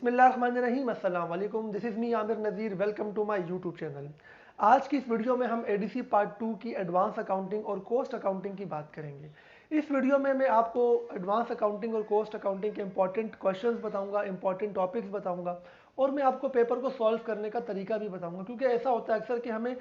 बिस्मिल्लाहिर्रहमानिर्रहीम, अस्सलाम वालेकुम। This is me Aamir Nazir. Welcome to my YouTube channel. आज की इस वीडियो में हम एडीसी पार्ट 2 की एडवांस अकाउंटिंग और कॉस्ट अकाउंटिंग की बात करेंगे। इस वीडियो में मैं आपको एडवांस अकाउंटिंग और कॉस्ट अकाउंटिंग के इंपॉर्टेंट क्वेश्चंस बताऊंगा, इंपॉर्टेंट टॉपिक्स बताऊंगा और मैं आपको पेपर को सॉल्व करने का तरीका भी बताऊंगा। क्योंकि ऐसा होता है अक्सर कि हमें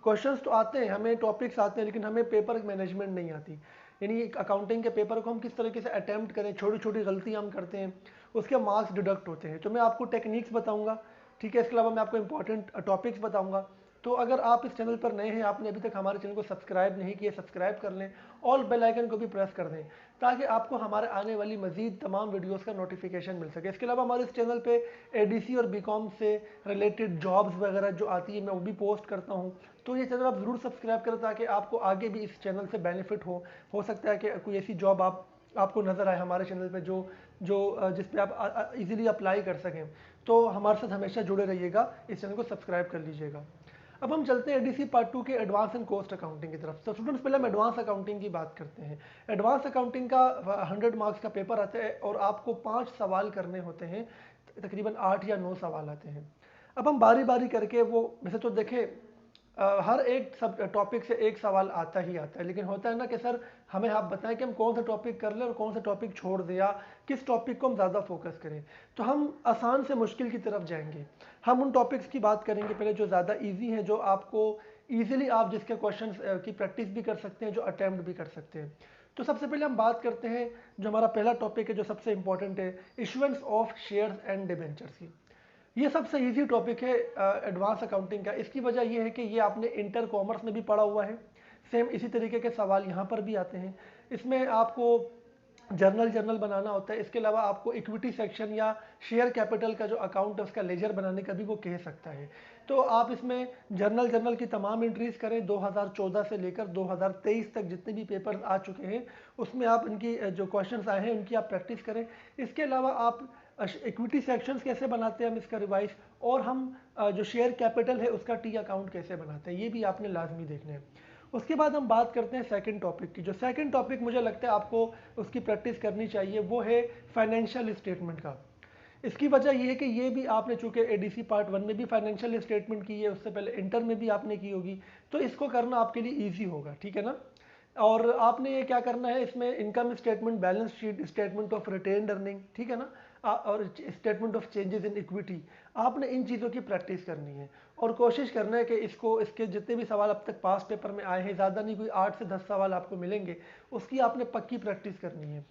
क्वेश्चंस तो आते हैं, हमें टॉपिक्स आते हैं, लेकिन हमें पेपर मैनेजमेंट नहीं आती। यानी अकाउंटिंग के पेपर को हम किस तरीके से अटैम्प्ट करें, छोटी छोटी गलतियाँ हम करते हैं, उसके मार्क्स डिडक्ट होते हैं। तो मैं आपको टेक्निक्स बताऊंगा, ठीक है। इसके अलावा मैं आपको इंपॉर्टेंट टॉपिक्स बताऊंगा। तो अगर आप इस चैनल पर नए हैं, आपने अभी तक हमारे चैनल को सब्सक्राइब नहीं किया, सब्सक्राइब कर लें, ऑल बेल आइकन को भी प्रेस कर दें ताकि आपको हमारे आने वाली मजीद तमाम वीडियोस का नोटिफिकेशन मिल सके। इसके अलावा हमारे इस चैनल पे एडीसी और बीकॉम से रिलेटेड जॉब्स वगैरह जो आती है मैं वो भी पोस्ट करता हूँ। तो ये चैनल आप ज़रूर सब्सक्राइब करें ताकि आपको आगे भी इस चैनल से बेनिफिट हो सकता है कि कोई ऐसी जॉब आपको नज़र आए हमारे चैनल पे जो जो जिस पे आप इजीली अप्लाई कर सकें। तो हमारे साथ हमेशा जुड़े रहिएगा, इस चैनल को सब्सक्राइब कर लीजिएगा। अब हम चलते हैं एडीसी पार्ट 2 के एडवांस एंड कॉस्ट अकाउंटिंग की तरफ। तो स्टूडेंट्स, पहले हम एडवांस अकाउंटिंग की बात करते हैं। एडवांस अकाउंटिंग का 100 मार्क्स का पेपर आता है और आपको 5 सवाल करने होते हैं। तकरीबन 8 या 9 सवाल आते हैं। अब हम बारी बारी करके वो, वैसे तो देखें हर एक सब टॉपिक से एक सवाल आता ही आता है, लेकिन होता है ना कि सर हमें आप बताएं कि हम कौन सा टॉपिक कर लें और कौन सा टॉपिक छोड़ दें या किस टॉपिक को हम ज़्यादा फोकस करें। तो हम आसान से मुश्किल की तरफ जाएंगे। हम उन टॉपिक्स की बात करेंगे पहले जो ज़्यादा इजी हैं, जो आपको ईजिली आप जिसके क्वेश्चंस की प्रैक्टिस भी कर सकते हैं, जो अटैम्प्ट भी कर सकते हैं। तो सबसे पहले हम बात करते हैं जो हमारा पहला टॉपिक है, जो सबसे इंपॉर्टेंट है, issuance of shares and debentures की। ये सबसे इजी टॉपिक है एडवांस अकाउंटिंग का। इसकी वजह ये है कि ये आपने इंटर कॉमर्स में भी पढ़ा हुआ है। सेम इसी तरीके के सवाल यहाँ पर भी आते हैं। इसमें आपको जर्नल बनाना होता है। इसके अलावा आपको इक्विटी सेक्शन या शेयर कैपिटल का जो अकाउंट है उसका लेजर बनाने का भी वो कह सकता है। तो आप इसमें जर्नल की तमाम एंट्रीज करें। 2014 से लेकर 2023 तक जितने भी पेपर आ चुके हैं उसमें आप इनकी जो क्वेश्चंस आए हैं उनकी आप प्रैक्टिस करें। इसके अलावा आप इक्विटी सेक्शंस कैसे बनाते हैं हम इसका रिवाइज, और हम जो शेयर कैपिटल है उसका टी अकाउंट कैसे बनाते हैं, ये भी आपने लाजमी देखना है। उसके बाद हम बात करते हैं सेकंड टॉपिक की। जो सेकंड टॉपिक मुझे लगता है आपको उसकी प्रैक्टिस करनी चाहिए वो है फाइनेंशियल स्टेटमेंट का। इसकी वजह यह है कि ये भी आपने चूंकि एडीसी पार्ट 1 में भी फाइनेंशियल स्टेटमेंट की है, उससे पहले इंटर में भी आपने की होगी, तो इसको करना आपके लिए ईजी होगा, ठीक है ना। और आपने ये क्या करना है, इसमें income statement, balance sheet, statement of retained earning, ठीक है ना, और statement of changes in equity, आपने इन चीज़ों की प्रैक्टिस करनी है। और कोशिश करना है कि इसके जितने भी सवाल अब तक पास पेपर में आए हैं, ज़्यादा नहीं, कोई 8 से 10 सवाल आपको मिलेंगे, उसकी आपने पक्की प्रैक्टिस करनी है।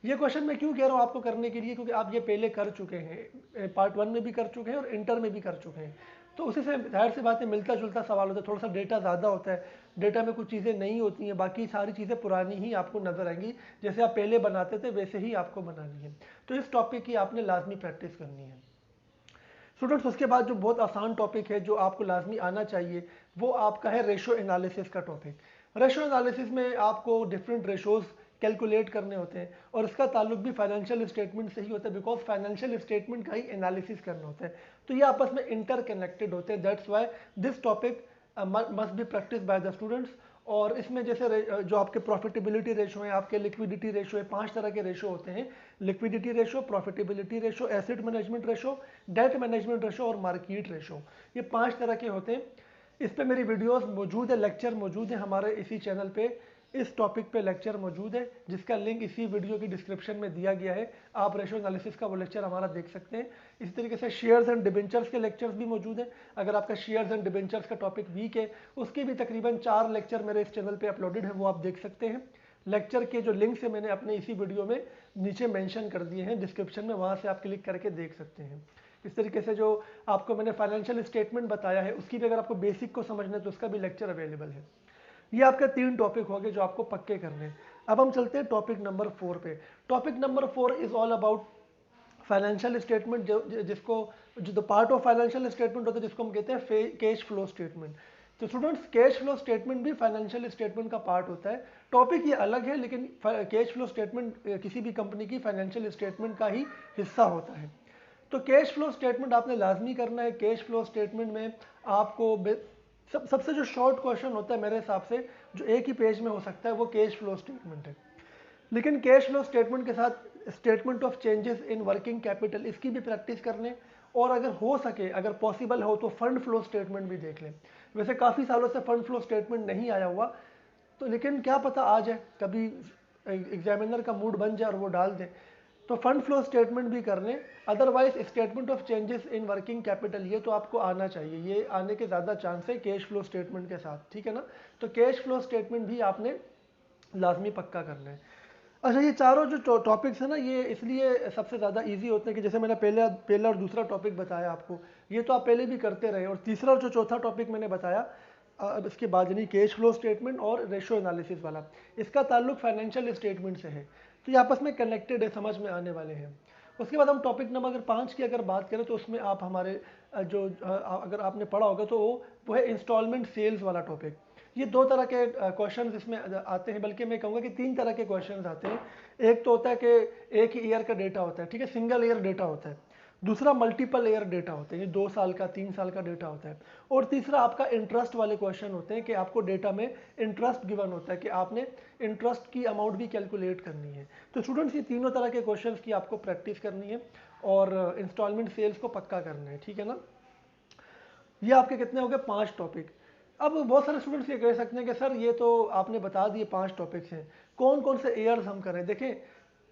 ये क्वेश्चन मैं क्यों कह रहा हूँ आपको करने के लिए, क्योंकि आप ये पहले कर चुके हैं, पार्ट 1 में भी कर चुके हैं और इंटर में भी कर चुके हैं। तो उसी से जाहिर सी बात है मिलता जुलता सवाल होता है, थोड़ा सा डेटा ज़्यादा होता है, डेटा में कुछ चीज़ें नहीं होती हैं, बाकी सारी चीज़ें पुरानी ही आपको नजर आएंगी, जैसे आप पहले बनाते थे वैसे ही आपको बनानी है। तो इस टॉपिक की आपने लाजमी प्रैक्टिस करनी है स्टूडेंट्स। उसके बाद जो बहुत आसान टॉपिक है जो आपको लाजमी आना चाहिए वो आपका है रेशो एनालिसिस का टॉपिक। रेशो एनालिसिस में आपको डिफरेंट रेशोज कैलकुलेट करने होते हैं और इसका ताल्लुक भी फाइनेंशियल स्टेटमेंट से ही होता है, बिकॉज फाइनेंशियल स्टेटमेंट का ही एनालिसिस करना होता है। तो ये आपस में इंटर कनेक्टेड होते हैं। That's why this topic must be practice by the students. और इसमें जैसे जो आपके प्रॉफिटेबिलिटी रेशो है, आपके लिक्विडिटी रेशो है, 5 तरह के रेशो होते हैं: liquidity ratio, profitability ratio, asset management ratio, debt management ratio और मार्केट रेशो। ये 5 तरह के होते हैं। इस पे मेरी वीडियोस मौजूद है, लेक्चर मौजूद है हमारे इसी चैनल पे। इस टॉपिक पे लेक्चर मौजूद है जिसका लिंक इसी वीडियो की डिस्क्रिप्शन में दिया गया है। आप रेशो एनालिसिस का वो लेक्चर हमारा देख सकते हैं। इसी तरीके से शेयर्स एंड डिबेंचर्स के लेक्चर्स भी मौजूद हैं। अगर आपका शेयर्स एंड डिबेंचर्स का टॉपिक वीक है, उसके भी तकरीबन 4 लेक्चर मेरे इस चैनल पे अपलोडेड है, वो आप देख सकते हैं। लेक्चर के जो लिंक्स है मैंने अपने इसी वीडियो में नीचे मेंशन कर दिए हैं डिस्क्रिप्शन में, वहाँ से आप क्लिक करके देख सकते हैं। इस तरीके से जो आपको मैंने फाइनेंशियल स्टेटमेंट बताया है उसकी भी अगर आपको बेसिक को समझना है तो उसका भी लेक्चर अवेलेबल है। ये आपके 3 टॉपिक हो गए जो आपको पक्के करने हैं। अब हम चलते हैं टॉपिक नंबर 4 पे। Topic number 4 is all about financial statement, जिसको जो the part of financial statement होता है जिसको हम कहते हैं कैश फ्लो स्टेटमेंट। तो स्टूडेंट्स, कैश फ्लो स्टेटमेंट भी फाइनेंशियल स्टेटमेंट का पार्ट होता है। टॉपिक ये अलग है, लेकिन कैश फ्लो स्टेटमेंट किसी भी कंपनी की फाइनेंशियल स्टेटमेंट का ही हिस्सा होता है। तो कैश फ्लो स्टेटमेंट आपने लाजमी करना है। कैश फ्लो स्टेटमेंट में आपको सबसे जो शॉर्ट क्वेश्चन होता है मेरे हिसाब से, जो एक ही पेज में हो सकता है, वो कैश फ्लो स्टेटमेंट है। लेकिन कैश फ्लो स्टेटमेंट के साथ statement of changes in working capital इसकी भी प्रैक्टिस कर लें, और अगर हो सके, अगर पॉसिबल हो तो फंड फ्लो स्टेटमेंट भी देख लें। वैसे काफ़ी सालों से फंड फ्लो स्टेटमेंट नहीं आया हुआ, तो लेकिन क्या पता आ जाए, कभी एग्जामिनर का मूड बन जाए और वो डाल दे, तो फंड फ्लो स्टेटमेंट भी कर लें। Otherwise statement of changes in working capital ये तो आपको आना चाहिए, ये आने के ज़्यादा चांस है कैश फ्लो स्टेटमेंट के साथ, ठीक है ना। तो कैश फ्लो स्टेटमेंट भी आपने लाजमी पक्का करना है। अच्छा, ये चारों जो टॉपिक्स हैं ना, ये इसलिए सबसे ज़्यादा इजी होते हैं कि जैसे मैंने पहला और दूसरा टॉपिक बताया आपको, ये तो आप पहले भी करते रहे, और तीसरा और जो चौथा टॉपिक मैंने बताया अब इसके बाद, यानी कैश फ्लो स्टेटमेंट और रेशो एनालिसिस वाला, इसका ताल्लुक फाइनेंशियल स्टेटमेंट से है, तो ये आपस में कनेक्टेड है, समझ में आने वाले हैं। उसके बाद हम टॉपिक नंबर अगर 5 की अगर बात करें, तो उसमें आप हमारे अगर आपने पढ़ा होगा तो वो है इंस्टॉलमेंट सेल्स वाला टॉपिक। ये दो तरह के क्वेश्चंस इसमें आते हैं, बल्कि मैं कहूँगा कि 3 तरह के क्वेश्चंस आते हैं। एक तो होता है कि एक ही ईयर का डेटा होता है, ठीक है, सिंगल ईयर डेटा होता है। दूसरा मल्टीपल ईयर डेटा होते हैं, ये 2 साल का 3 साल का डेटा होता है। और तीसरा आपका इंटरेस्ट वाले क्वेश्चन होते हैं कि आपको डेटा में इंटरेस्ट गिवन होता है कि आपने इंटरेस्ट की अमाउंट भी कैलकुलेट करनी है। तो स्टूडेंट्स, ये तीनों तरह के क्वेश्चन की आपको प्रैक्टिस करनी है और इंस्टॉलमेंट सेल्स को पक्का करना है, ठीक है ना। ये आपके कितने हो गए, 5 टॉपिक। अब बहुत सारे स्टूडेंट्स ये कह सकते हैं कि सर ये तो आपने बता दिए 5 टॉपिक्स हैं, कौन कौन से ईयर्स हम करें। देखें,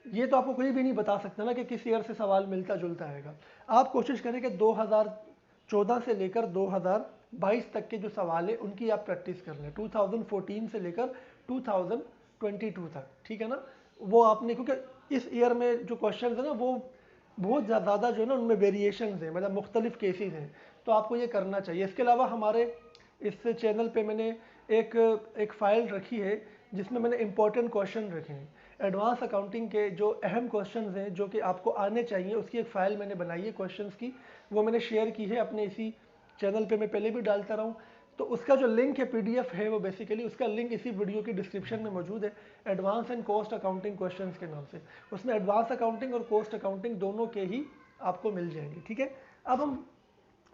ये तो आपको कोई भी नहीं बता सकता ना कि किस ईयर से सवाल मिलता जुलता आएगा। आप कोशिश करें कि 2014 से लेकर 2022 तक के जो सवाल है उनकी आप प्रैक्टिस कर लें, 2014 से लेकर 2022 तक, ठीक है ना। वो आपने, क्योंकि इस ईयर में जो क्वेश्चन है ना, वो बहुत ज़्यादा जो है ना, उनमें वेरिएशन हैं, मतलब मुख्तलिफ केसेस हैं, तो आपको ये करना चाहिए। इसके अलावा हमारे इस चैनल पे मैंने एक एक फ़ाइल रखी है जिसमें मैंने इंपॉर्टेंट क्वेश्चन रखे हैं, एडवांस अकाउंटिंग के जो अहम क्वेश्चंस हैं जो कि आपको आने चाहिए, उसकी एक फ़ाइल मैंने बनाई है क्वेश्चंस की, वो मैंने शेयर की है अपने इसी चैनल पे, मैं पहले भी डालता रहा हूँ। तो उसका जो लिंक है, पीडीएफ है, वो बेसिकली उसका लिंक इसी वीडियो की डिस्क्रिप्शन में मौजूद है, advance and cost accounting questions के नाम से। उसमें एडवांस अकाउंटिंग और कॉस्ट अकाउंटिंग दोनों के ही आपको मिल जाएंगे, ठीक है। अब हम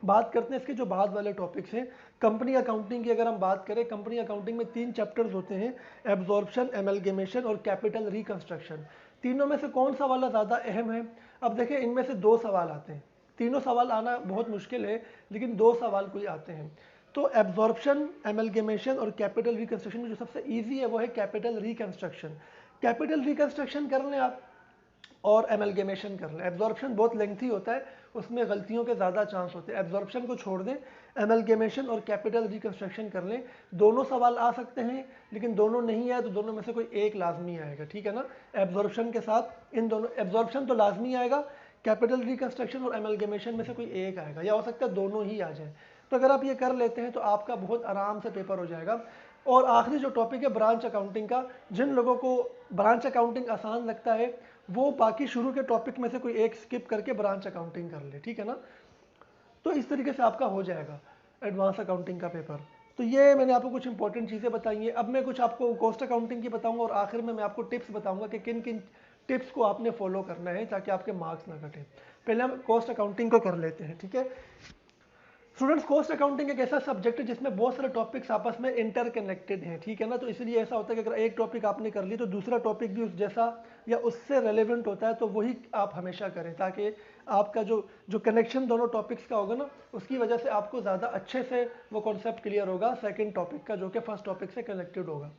बात करते हैं इसके जो बाद वाले टॉपिक्स हैं। कंपनी अकाउंटिंग की अगर हम बात करें, कंपनी अकाउंटिंग में 3 चैप्टर्स होते हैं, एब्जॉर्प्शन, एमलगेमेशन और कैपिटल रिकंस्ट्रक्शन। तीनों में से कौन सा वाला ज़्यादा अहम है। अब देखें, इनमें से 2 सवाल आते हैं, तीनों सवाल आना बहुत मुश्किल है, लेकिन 2 सवाल कोई आते हैं। तो एब्जॉर्प्शन, एमलगेमेशन और कैपिटल रिकंस्ट्रक्शन में जो सबसे ईजी है वो है कैपिटल रिकंस्ट्रक्शन। कैपिटल रिकंस्ट्रक्शन कर लें आप और एमलगेमेशन कर लें। एब्जॉर्प्शन बहुत लेंथी होता है, उसमें गलतियों के ज़्यादा चांस होते हैं, एब्जॉर्प्शन को छोड़ दें, एमलगेमेशन और कैपिटल रिकंस्ट्रक्शन कर लें। दोनों सवाल आ सकते हैं, लेकिन दोनों नहीं आए तो दोनों में से कोई एक लाजमी आएगा, ठीक है ना। एब्जॉर्प्शन के साथ इन दोनों, एब्जॉर्प्शन तो लाजमी आएगा, कैपिटल रिकंस्ट्रक्शन और एमलगेमेशन में से कोई एक आएगा, या हो सकता है दोनों ही आ जाए। तो अगर आप ये कर लेते हैं तो आपका बहुत आराम से पेपर हो जाएगा। और आखिरी जो टॉपिक है ब्रांच अकाउंटिंग का, जिन लोगों को ब्रांच अकाउंटिंग आसान लगता है वो बाकी शुरू के टॉपिक में से कोई एक स्किप करके ब्रांच अकाउंटिंग कर ले, ठीक है ना। तो इस तरीके से आपका हो जाएगा एडवांस अकाउंटिंग का पेपर। तो ये मैंने आपको कुछ इंपॉर्टेंट चीज़ें बताई हैं। अब मैं कुछ आपको कॉस्ट अकाउंटिंग की बताऊंगा और आखिर में मैं आपको टिप्स बताऊंगा कि किन किन टिप्स को आपने फॉलो करना है ताकि आपके मार्क्स ना घटें। पहले हम कॉस्ट अकाउंटिंग को कर लेते हैं, ठीक है। स्टूडेंट्स, कॉस्ट अकाउंटिंग एक ऐसा सब्जेक्ट है जिसमें बहुत सारे टॉपिक्स आपस में इंटरकनेक्टेड हैं, ठीक है ना। तो इसलिए ऐसा होता है कि अगर एक टॉपिक आपने कर ली तो दूसरा टॉपिक भी उस जैसा या उससे रेलेवेंट होता है, तो वही आप हमेशा करें, ताकि आपका जो जो कनेक्शन दोनों टॉपिक्स का होगा ना, उसकी वजह से आपको ज़्यादा अच्छे से वो कॉन्सेप्ट क्लियर होगा सेकेंड टॉपिक का, जो कि फर्स्ट टॉपिक से कनेक्टेड होगा।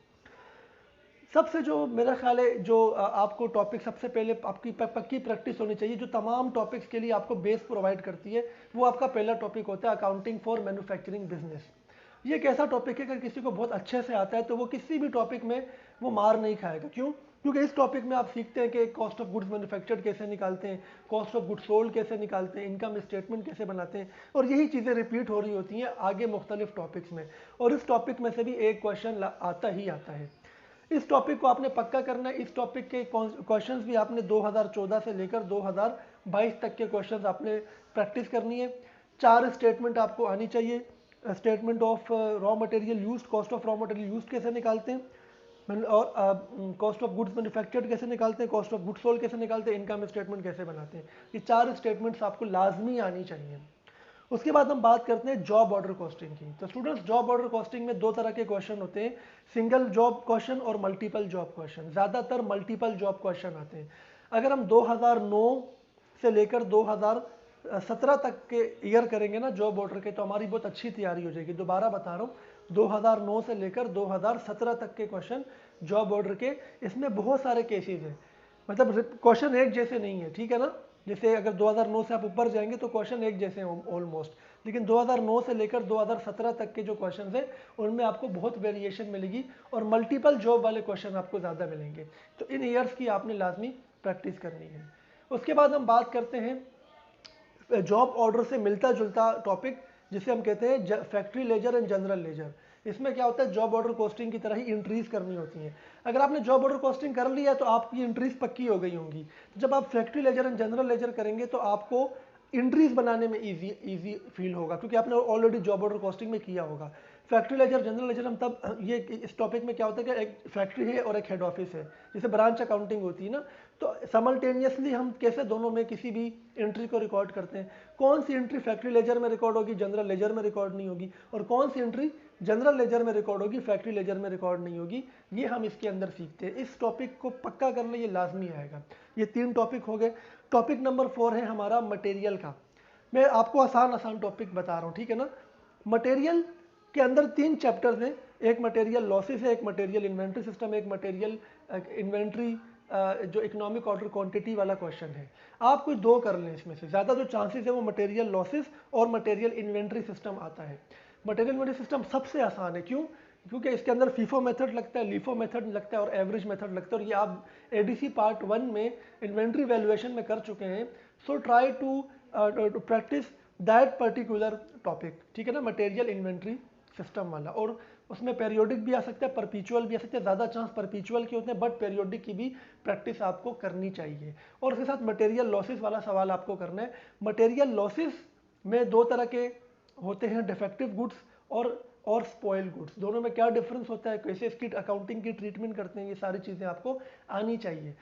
सबसे जो मेरा ख्याल है, जो आपको टॉपिक सबसे पहले आपकी पक्की प्रैक्टिस होनी चाहिए, जो तमाम टॉपिक्स के लिए आपको बेस प्रोवाइड करती है, वो आपका पहला टॉपिक होता है अकाउंटिंग फॉर मैन्युफैक्चरिंग बिजनेस। ये एक ऐसा टॉपिक है, अगर किसी को बहुत अच्छे से आता है तो वो किसी भी टॉपिक में वो मार नहीं खाएगा। क्यों? क्योंकि इस टॉपिक में आप सीखते हैं कि कॉस्ट ऑफ गुड्स मैन्युफैक्चर्ड कैसे निकालते हैं, कॉस्ट ऑफ गुड्स सोल्ड कैसे निकालते हैं, इनकम स्टेटमेंट कैसे बनाते हैं, और यही चीज़ें रिपीट हो रही होती हैं आगे मुख्तलिफ टॉपिक्स में, और इस टॉपिक में से भी एक क्वेश्चन आता ही आता है। इस टॉपिक को आपने पक्का करना है। इस टॉपिक के क्वेश्चंस भी आपने 2014 से लेकर 2022 तक के क्वेश्चंस आपने प्रैक्टिस करनी है। 4 स्टेटमेंट आपको आनी चाहिए। Statement of raw material used, cost of raw material used कैसे निकालते हैं, और कॉस्ट ऑफ गुड्स मैन्युफैक्चर्ड कैसे निकालते हैं, कॉस्ट ऑफ गुड्स सोल्ड कैसे निकालते हैं, इनकम स्टेटमेंट कैसे बनाते हैं। ये 4 स्टेटमेंट्स आपको लाजमी आनी चाहिए। उसके बाद हम बात करते हैं जॉब ऑर्डर कॉस्टिंग की। तो स्टूडेंट्स, जॉब ऑर्डर कॉस्टिंग में दो तरह के क्वेश्चन होते हैं, सिंगल जॉब क्वेश्चन और मल्टीपल जॉब क्वेश्चन। ज़्यादातर मल्टीपल जॉब क्वेश्चन आते हैं। अगर हम 2009 से लेकर 2017 तक के ईयर करेंगे ना जॉब ऑर्डर के, तो हमारी बहुत अच्छी तैयारी हो जाएगी। दोबारा बता रहा हूँ, 2009 से लेकर 2017 तक के क्वेश्चन जॉब ऑर्डर के, इसमें बहुत सारे केसेस हैं, मतलब क्वेश्चन एक जैसे नहीं है, ठीक है ना। जैसे अगर 2009 से आप ऊपर जाएंगे तो क्वेश्चन एक जैसे हैं ऑलमोस्ट, लेकिन 2009 से लेकर 2017 तक के जो क्वेश्चन हैं उनमें आपको बहुत वेरिएशन मिलेगी और मल्टीपल जॉब वाले क्वेश्चन आपको ज़्यादा मिलेंगे। तो इन ईयर्स की आपने लाजमी प्रैक्टिस करनी है। उसके बाद हम बात करते हैं जॉब ऑर्डर से मिलता जुलता टॉपिक, जिसे हम कहते हैं factory ledger and general ledger. इसमें क्या होता है, जॉब ऑर्डर कॉस्टिंग की तरह ही एंट्रीज करनी होती हैं। अगर आपने जॉब ऑर्डर कॉस्टिंग कर लिया तो आपकी एंट्रीज पक्की हो गई होंगी। जब आप factory ledger and general ledger करेंगे तो आपको एंट्रीज बनाने में इजी फील होगा, क्योंकि आपने ऑलरेडी जॉब ऑर्डर कॉस्टिंग में किया होगा। फैक्ट्री लेजर जनरल लेजर हम तब, ये इस टॉपिक में क्या होता है कि एक फैक्ट्री है और एक हेड ऑफिस है, जैसे ब्रांच अकाउंटिंग होती है ना, तो समल्टेनियसली हम कैसे दोनों में किसी भी एंट्री को रिकॉर्ड करते हैं। कौन सी एंट्री फैक्ट्री लेजर में रिकॉर्ड होगी, जनरल लेजर में रिकॉर्ड नहीं होगी, और कौन सी एंट्री जनरल लेजर में रिकॉर्ड होगी, फैक्ट्री लेजर में रिकॉर्ड नहीं होगी, ये हम इसके अंदर सीखते हैं। इस टॉपिक को पक्का करना ये लाजमी आएगा। ये 3 टॉपिक हो गए। टॉपिक नंबर 4 है हमारा मटेरियल का। मैं आपको आसान टॉपिक बता रहा हूँ, ठीक है ना। मटेरियल के अंदर 3 चैप्टर्स हैं, एक मटेरियल लॉसेस है, एक मटेरियल इन्वेंट्री सिस्टम, एक मटेरियल इन्वेंट्री जो इकोनॉमिक ऑर्डर क्वांटिटी वाला क्वेश्चन है। आप कोई 2 कर लें, इसमें से ज़्यादा जो चांसेस है वो मटेरियल लॉसेस और मटेरियल इन्वेंट्री सिस्टम आता है। मटेरियल इन्वेंट्री सिस्टम सबसे आसान है, क्यों? क्योंकि इसके अंदर फीफो मेथड लगता है, लीफो मेथड लगता है और एवरेज मेथड लगता है, और ये आप एडीसी पार्ट 1 में इन्वेंट्री वैल्यूएशन में कर चुके हैं। So try to practice that particular topic, ठीक है ना, मटेरियल इन्वेंट्री सिस्टम वाला। और उसमें पेरियोडिक भी आ सकता है, परपीचुअल भी आ सकता है। ज़्यादा चांस परपीचुअल के होते हैं, बट पेरियोडिक की भी प्रैक्टिस आपको करनी चाहिए। और उसके साथ मटेरियल लॉसेस वाला सवाल आपको करना है। मटेरियल लॉसेस में 2 तरह के होते हैं, डिफेक्टिव गुड्स और स्पॉइल गुड्स। दोनों में क्या डिफरेंस होता है, कैसे इसकी अकाउंटिंग की ट्रीटमेंट करते हैं, ये सारी चीज़ें आपको आनी चाहिए।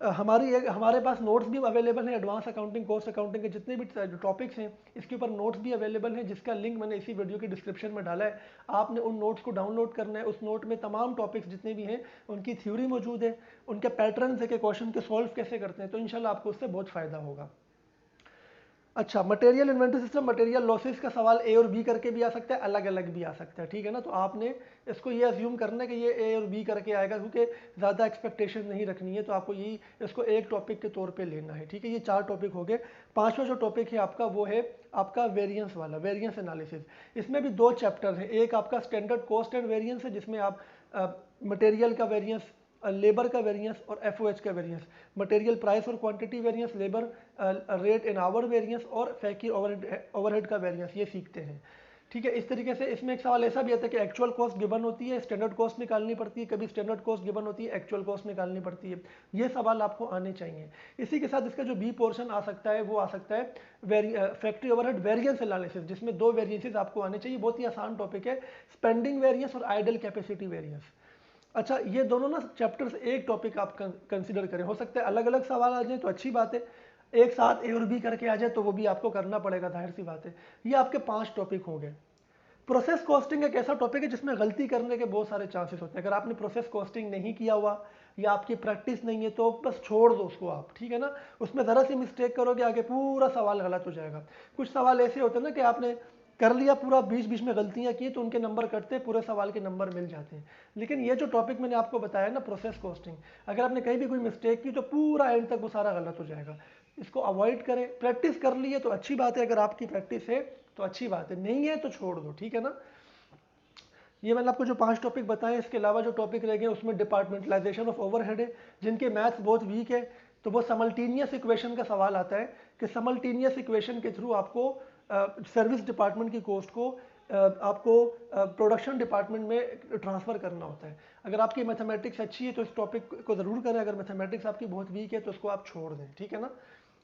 हमारे पास नोट्स भी अवेलेबल हैं, एडवांस अकाउंटिंग, कॉस्ट अकाउंटिंग के जितने भी टॉपिक्स हैं इसके ऊपर नोट्स भी अवेलेबल हैं, जिसका लिंक मैंने इसी वीडियो के डिस्क्रिप्शन में डाला है। आपने उन नोट्स को डाउनलोड करना है। उस नोट में तमाम टॉपिक्स जितने भी हैं उनकी थ्योरी मौजूद है, उनके पैटर्न्स है कि क्वेश्चन के सॉल्व कैसे करते हैं, तो इंशाल्लाह आपको उससे बहुत फ़ायदा होगा। अच्छा, material inventory system, material losses का सवाल ए और बी करके भी आ सकता है, अलग अलग भी आ सकता है, ठीक है ना। तो आपने इसको ये अज्यूम करना है कि ये ए और बी करके आएगा, क्योंकि ज़्यादा एक्सपेक्टेशन नहीं रखनी है। तो आपको यही इसको एक टॉपिक के तौर पे लेना है, ठीक है। ये 4 टॉपिक हो गए। 5वां जो टॉपिक है आपका वो है आपका वेरिएंस वाला, वेरिएंस एनालिसिस। इसमें भी 2 चैप्टर हैं। एक आपका स्टैंडर्ड कॉस्ट एंड वेरिएंस है, जिसमें आप मटेरियल का वेरिएंस, लेबर का वेरिएंस और एफओएच का वेरिएंस, मटेरियल प्राइस और quantity variance, labour rate in hour variance और फैक्ट्री ओवरहेड का वेरिएंस, ये सीखते हैं, ठीक है। इस तरीके से इसमें एक सवाल ऐसा भी आता है कि एक्चुअल कॉस्ट गिवन होती है, स्टैंडर्ड कॉस्ट निकालनी पड़ती है, कभी स्टैंडर्ड कॉस्ट गिवन होती है, एक्चुअल कॉस्ट निकालनी पड़ती है। ये सवाल आपको आने चाहिए। इसी के साथ इसका जो बी पोर्शन आ सकता है वो आ सकता है फैक्ट्री ओवरहेड वेरिएंस एनालिसिस, जिसमें 2 वेरिएंसेस आपको आने चाहिए। बहुत ही आसान टॉपिक है, स्पेंडिंग वेरिएंस और आइडल कैपेसिटी वेरिएंस। अच्छा, ये दोनों ना चैप्टर्स एक टॉपिक आप कंसीडर करें। हो सकता है अलग अलग सवाल आ जाए तो अच्छी बात है, एक साथ ए और बी करके आ जाए तो वो भी आपको करना पड़ेगा, जाहिर सी बात है। ये आपके 5 टॉपिक हो गए। प्रोसेस कॉस्टिंग एक ऐसा टॉपिक है जिसमें गलती करने के बहुत सारे चांसेस होते हैं। अगर आपने प्रोसेस कॉस्टिंग नहीं किया हुआ या आपकी प्रैक्टिस नहीं है तो बस छोड़ दो उसको आप, ठीक है ना। उसमें ज़रा सी मिस्टेक करोगे आगे पूरा सवाल गलत हो जाएगा। कुछ सवाल ऐसे होते हैं ना कि आपने कर लिया पूरा, बीच बीच में गलतियां की तो उनके नंबर कटते, पूरे सवाल के नंबर मिल जाते हैं। लेकिन ये जो टॉपिक मैंने आपको बताया ना, प्रोसेस कॉस्टिंग, अगर आपने कहीं भी कोई मिस्टेक की तो पूरा एंड तक वो सारा गलत हो जाएगा। इसको अवॉइड करें। प्रैक्टिस कर ली है तो अच्छी बात है, अगर आपकी प्रैक्टिस है तो अच्छी बात है, नहीं है तो छोड़ दो, ठीक है ना। ये मैंने आपको जो 5 टॉपिक बताए, इसके अलावा जो टॉपिक रह गए उसमें डिपार्टमेंटलाइजेशन ऑफ ओवरहेड है, जिनके मैथ्स बहुत वीक है। तो वो समल्टेनियस इक्वेशन का सवाल आता है कि समल्टेनियस इक्वेशन के थ्रू आपको सर्विस डिपार्टमेंट की कॉस्ट को आपको प्रोडक्शन डिपार्टमेंट में ट्रांसफ़र करना होता है। अगर आपकी मैथमेटिक्स अच्छी है तो इस टॉपिक को ज़रूर करें, अगर मैथमेटिक्स आपकी बहुत वीक है तो उसको आप छोड़ दें, ठीक है ना।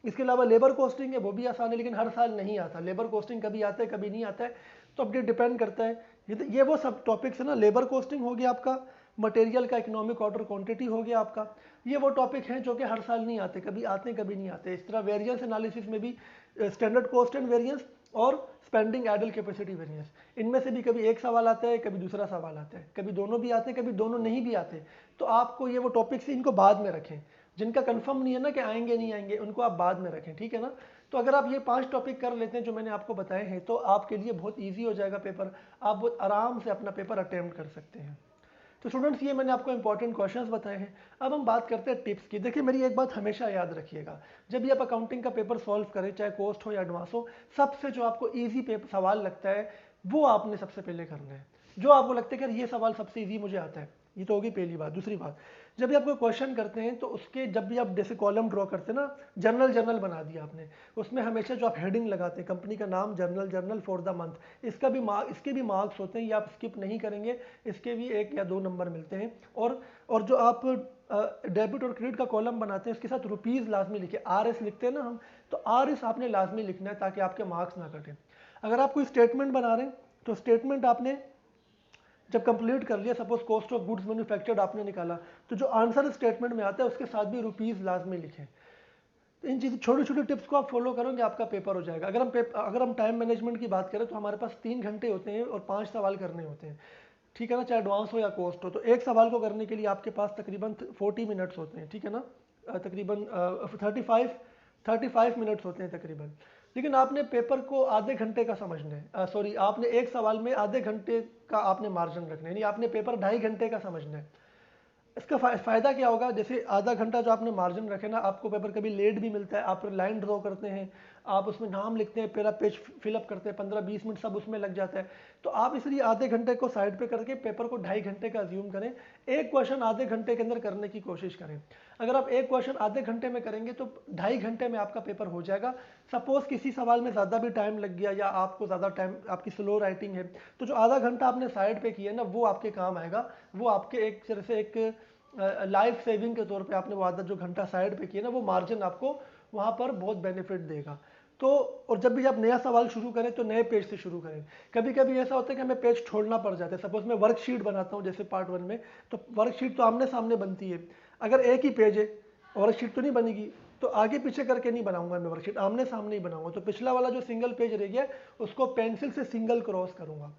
इसके अलावा लेबर कॉस्टिंग है, वो भी आसान है लेकिन हर साल नहीं आता। लेबर कॉस्टिंग कभी आता है कभी नहीं आता है, तो अब ये डिपेंड करता है। ये वो सब टॉपिक्स है ना, लेबर कॉस्टिंग हो गया आपका, मटेरियल का इकोनॉमिक ऑर्डर क्वांटिटी हो गया आपका। ये वो टॉपिक हैं जो कि हर साल नहीं आते, कभी आते हैं कभी नहीं आते। इस तरह वेरिएंस एनालिसिस में भी स्टैंडर्ड कॉस्ट एंड वेरिएंस और स्पेंडिंग आइडल कैपेसिटी वेरिएंस। इनमें से भी कभी एक सवाल आता है, कभी दूसरा सवाल आता है, कभी दोनों भी आते हैं, कभी दोनों नहीं भी आते। तो आपको ये वो टॉपिक्स इनको बाद में रखें, जिनका कंफर्म नहीं है ना कि आएंगे नहीं आएंगे, उनको आप बाद में रखें, ठीक है ना। तो अगर आप ये 5 टॉपिक कर लेते हैं जो मैंने आपको बताए हैं, तो आपके लिए बहुत ईजी हो जाएगा पेपर। आप बहुत आराम से अपना पेपर अटेम्प्ट कर सकते हैं। तो स्टूडेंट्स, ये मैंने आपको इंपॉर्टेंट क्वेश्चंस बताए हैं। अब हम बात करते हैं टिप्स की। देखिए, मेरी एक बात हमेशा याद रखिएगा, जब भी आप अकाउंटिंग का पेपर सॉल्व करें, चाहे कॉस्ट हो या एडवांस हो, सबसे जो आपको ईजी पेपर सवाल लगता है वो आपने सबसे पहले करना है। जो आपको लगता है कि यार ये सवाल सबसे ईजी मुझे आता है, ये तो होगी पहली बात। दूसरी बात, जब भी आप कोई क्वेश्चन करते हैं तो उसके जब भी आप जैसे कॉलम ड्रॉ करते हैं ना, जर्नल बना दिया आपने, उसमें हमेशा जो आप हेडिंग लगाते हैं, कंपनी का नाम, जर्नल फॉर द मंथ, इसके भी मार्क्स होते हैं, ये आप स्किप नहीं करेंगे, इसके भी 1 या 2 नंबर मिलते हैं। और जो आप डेबिट और क्रेडिट का कॉलम बनाते हैं, उसके साथ रुपीज़ लाजमी लिखे, RS लिखते हैं ना हम, तो RS आपने लाजमी लिखना है ताकि आपके मार्क्स ना कटें। अगर आप कोई स्टेटमेंट बना रहे हैं तो स्टेटमेंट आपने जब कंप्लीट कर लिया, suppose cost of goods manufactured आपने निकाला, तो जो आंसर स्टेटमेंट में आता है उसके साथ भी रुपीज़ लाजमी लिखें। तो इन चीज़ छोटी छोटी टिप्स को आप फॉलो करोगे, आपका पेपर हो जाएगा। अगर हम टाइम मैनेजमेंट की बात करें तो हमारे पास 3 घंटे होते हैं और 5 सवाल करने होते हैं, ठीक है ना, चाहे एडवांस हो या कॉस्ट हो। तो एक सवाल को करने के लिए आपके पास तकरीबन 40 मिनट्स होते हैं, ठीक है ना, तकरीबन 35 मिनट्स होते हैं तकरीबन। लेकिन आपने पेपर को आधे घंटे का समझना है, सॉरी, आपने एक सवाल में आधे घंटे का आपने मार्जिन रखना है, यानी आपने पेपर 2.5 घंटे का समझना है। इसका फ़ायदा क्या होगा, जैसे आधा घंटा जो आपने मार्जिन रखे ना, आपको पेपर कभी लेट भी मिलता है, आप लाइन ड्रॉ करते हैं, आप उसमें नाम लिखते हैं, पूरा पेज फिलअप करते हैं, 15-20 मिनट सब उसमें लग जाता है। तो आप इसलिए आधे घंटे को साइड पे करके पेपर को 2.5 घंटे का अज्यूम करें। एक क्वेश्चन आधे घंटे के अंदर करने की कोशिश करें। अगर आप एक क्वेश्चन आधे घंटे में करेंगे तो 2.5 घंटे में आपका पेपर हो जाएगा। सपोज किसी सवाल में ज़्यादा भी टाइम लग गया या आपको ज़्यादा टाइम, आपकी स्लो राइटिंग है, तो जो आधा घंटा आपने साइड पे किया ना, वो आपके काम आएगा। वो आपके एक तरह से एक लाइफ सेविंग के तौर पे आपने वो आधा जो घंटा साइड पे किया ना, वो मार्जिन आपको वहाँ पर बहुत बेनिफिट देगा। तो और जब भी आप नया सवाल शुरू करें तो नए पेज से शुरू करें। कभी कभी ऐसा होता है कि हमें पेज छोड़ना पड़ जाता है। सपोज मैं वर्कशीट बनाता हूँ जैसे पार्ट 1 में, तो वर्कशीट तो आमने सामने बनती है। अगर एक ही पेज है, वर्कशीट तो नहीं बनेगी, तो आगे पीछे करके नहीं बनाऊंगा मैं वर्कशीट, आमने सामने ही बनाऊंगा। तो पिछला वाला जो सिंगल पेज रह गया उसको पेंसिल से सिंगल क्रॉस करूंगा।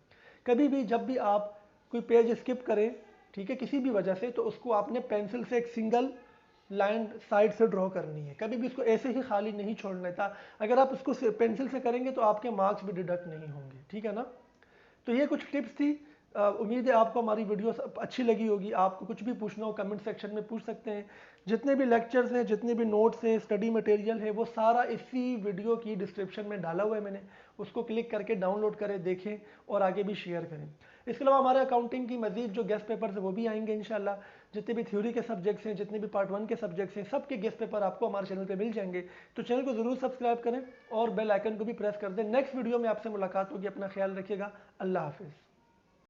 कभी भी जब भी आप कोई पेज स्किप करें, ठीक है, किसी भी वजह से, तो उसको आपने पेंसिल से एक सिंगल लाइन साइड से ड्रॉ करनी है। कभी भी इसको ऐसे ही खाली नहीं छोड़ना था। अगर आप उसको पेंसिल से करेंगे तो आपके मार्क्स भी डिडक्ट नहीं होंगे, ठीक है ना। तो ये कुछ टिप्स थी। उम्मीद है आपको हमारी वीडियो अच्छी लगी होगी। आपको कुछ भी पूछना हो कमेंट सेक्शन में पूछ सकते हैं। जितने भी लेक्चर्स हैं, जितने भी नोट्स हैं, स्टडी मटेरियल है, वो सारा इसी वीडियो की डिस्क्रिप्शन में डाला हुआ है मैंने। उसको क्लिक करके डाउनलोड करें, देखें और आगे भी शेयर करें। इसके अलावा हमारे अकाउंटिंग की मजीद जो गेस्ट पेपर्स है वो भी आएंगे इंशाल्लाह। जितने भी थ्योरी के सब्जेक्ट्स हैं, जितने भी पार्ट 1 के सब्जेक्ट्स हैं, सबके गेस्ट पेपर आपको हमारे चैनल पे मिल जाएंगे। तो चैनल को ज़रूर सब्सक्राइब करें और बेल आइकन को भी प्रेस कर दें। नेक्स्ट वीडियो में आपसे मुलाकात होगी। अपना ख्याल रखिएगा। अल्लाह हाफिज़।